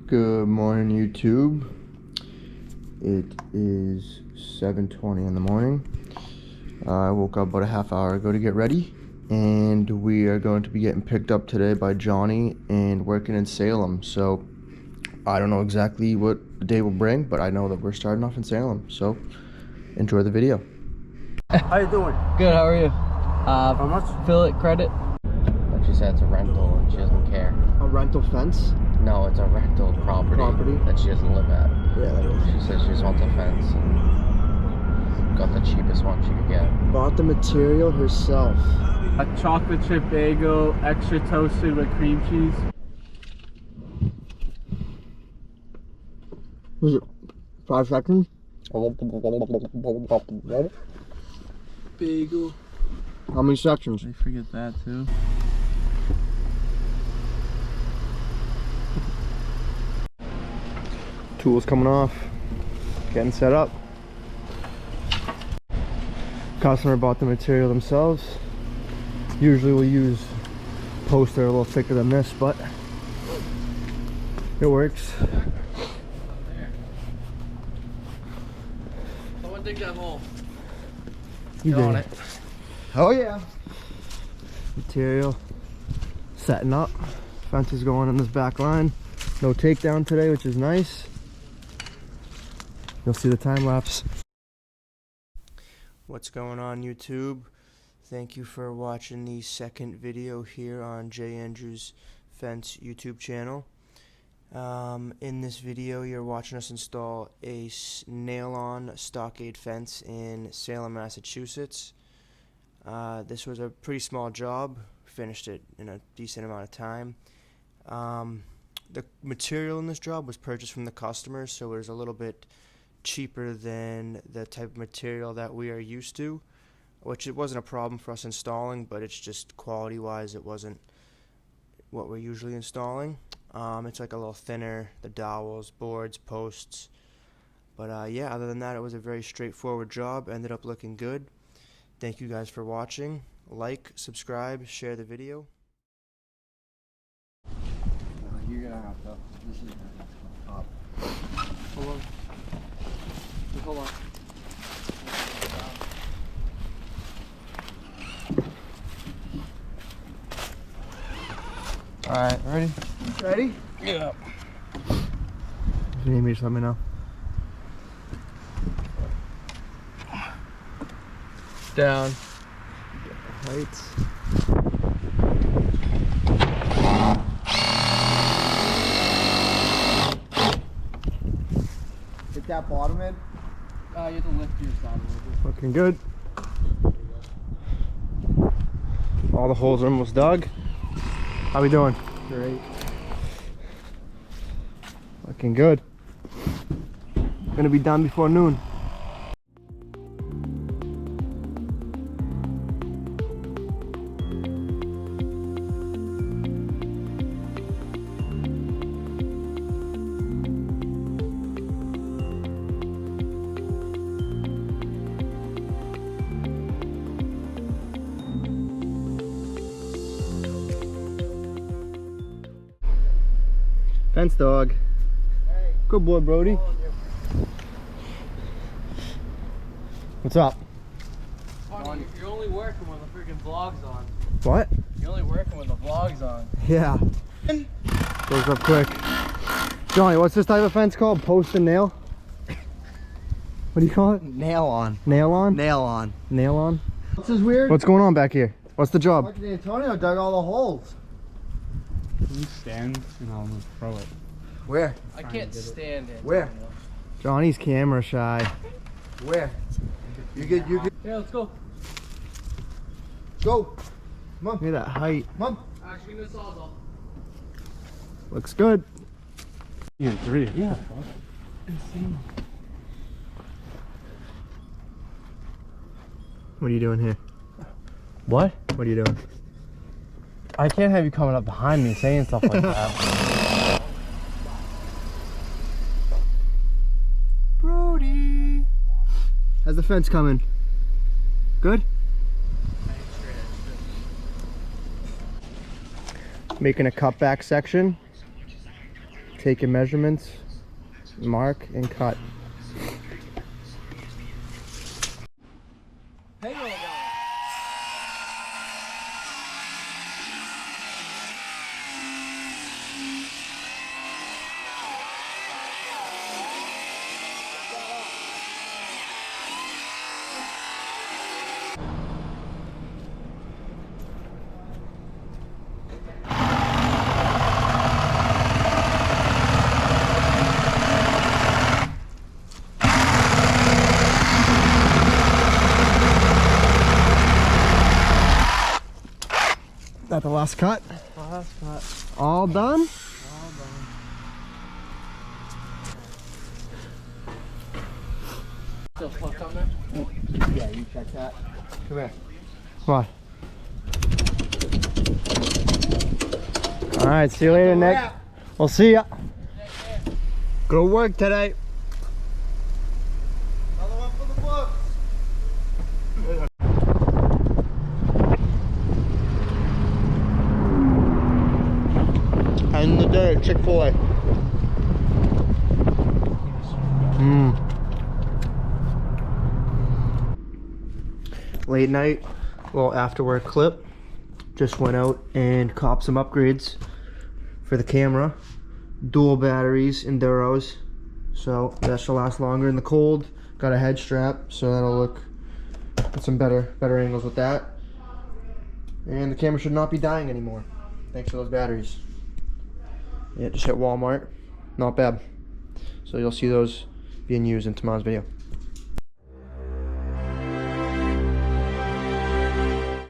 Good morning, YouTube. It is 7:20 in the morning. I woke up about a half hour ago to get ready, and we are going to be getting picked up today by Johnny and working in Salem. So I don't know exactly what the day will bring, but I know that we're starting off in Salem. So enjoy the video. How you doing? Good, how are you? How much? Affiliate credit. But she said it's a rental and she doesn't care. A rental fence? No, it's a rental property that she doesn't live at. Yeah, that is. She says she just wants a fence and got the cheapest one she could get. Bought the material herself. A chocolate chip bagel, extra toasted with cream cheese. Was it 5 seconds? Bagel. How many sections? I forget that too. Tools coming off, getting set up. Customer bought the material themselves. Usually we'll use posts that are a little thicker than this, but it works. Someone dig that hole. You Get on did. it. Oh yeah. Material setting up. Fence is going in this back line. No takedown today, which is nice. You'll see the time lapse. What's going on, YouTube? Thank you for watching the second video here on J.AndrewsFence YouTube channel. In this video, you're watching us install a nail-on stockade fence in Salem, Massachusetts. This was a pretty small job. Finished it in a decent amount of time. The material in this job was purchased from the customer, so it was a little bit cheaper than the type of material that we are used to, which it wasn't a problem for us installing, but it's just quality-wise it wasn't what we're usually installing. It's like a little thinner, the dowels, boards, posts. But yeah, other than that, it was a very straightforward job. Ended up looking good. Thank you guys for watching. Like, subscribe, share the video. You're gonna have to. This is gonna have to come up. Hold on. Hold on. Alright, ready? Ready? Yeah. If you need me, just let me know. Down. Heights. Hit that bottom end. You have to lift your side a little bit. Looking good. All the holes are almost dug. How we doing? Great. Looking good. Gonna be done before noon. Fence dog. Hey. Good boy, Brody. What's up? You're only working when the freaking vlog's on. What? You're only working when the vlog's on. Yeah. Goes up quick. Johnny, what's this type of fence called? Post and nail? What do you call it? Nail on. Nail on? Nail on. Nail on? This is weird. What's going on back here? What's the job? Fucking Antonio dug all the holes. Can you stand and I'll throw it? Where? I can't stand it. Where? Johnny's camera shy. Where? You get. Yeah, let's go. Go. Come on. Look at that height. Come on. Actually, give me the sawzall. Looks good. Yeah, 3. Yeah. What are you doing here? What? What are you doing? I can't have you coming up behind me saying stuff like that. Brody! How's the fence coming? Good? Making a cutback section. take your measurements, mark, and cut. That the last cut? Last cut. All done? Still plugged on there? Yeah, you check that. Come here. What? Alright, see you later, Nick. We'll see ya. Good work today. Another one for the books. End of the day at Chick-fil-A. Late night, well, after work clip. Just went out and copped some upgrades for the camera. Dual batteries, Enduros, so that should last longer in the cold. Got a head strap, so that'll look at some better angles with that. And the camera should not be dying anymore, thanks to those batteries. Yeah, just hit Walmart. Not bad. So you'll see those being used in tomorrow's video.